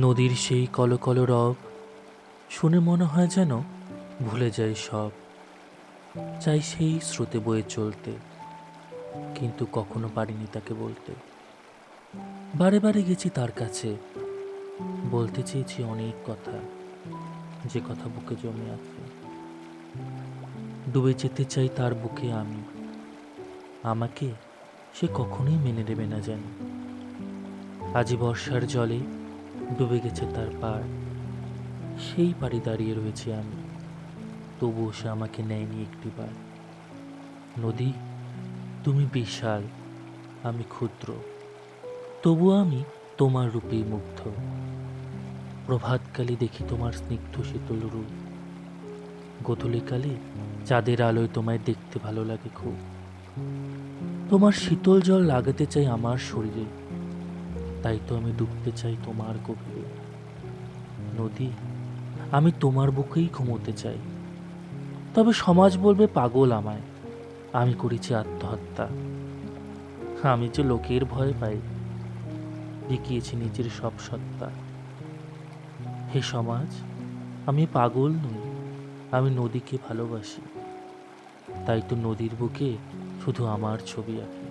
নদীর সেই কলকল রব শুনে মনে হয় যেন ভুলে যাই সব। চাই সেই স্রোতে বয়ে চলতে, কিন্তু কখনো পারিনি তাকে বলতে। বারে বারে গেছি তার কাছে, বলতে চেয়েছি অনেক কথা, যে কথা বুকে জমে আছে। ডুবে যেতে চাই তার বুকে আমি, আমাকে সে কখনোই মেনে নেবে না জানি। আজি বর্ষার জলে ডুবে গেছে তার পার, সেই পাড়ে দাঁড়িয়ে রয়েছি আমি, তবুও সে আমাকে নেয়নি একটিবার। নদী, তুমি বিশাল, আমি ক্ষুদ্র, তবুও আমি তোমার রূপেই মুগ্ধ। প্রভাতকালে দেখি তোমার স্নিগ্ধ শীতল রূপ, গোধূলিকালে চাঁদের আলোয় তোমায় দেখতে ভালো লাগে খুব। তোমার শীতল জল লাগাতে চাই আমার শরীরে, তাই তো আমি ডুবতে চাই তোমার গভীরে। নদী, আমি তোমার বুকেই ঘুমোতে চাই, তবে সমাজ বলবে পাগল আমায়, আমি করেছি আত্মহত্যা। আমি যে লোকের ভয় পাই, বিকিয়েছি নিজের সব সত্তা। হে সমাজ, আমি পাগল নই, আমি নদীকে ভালোবাসি, তাই তো নদীর বুকে শুধু আমার ছবি আঁকি।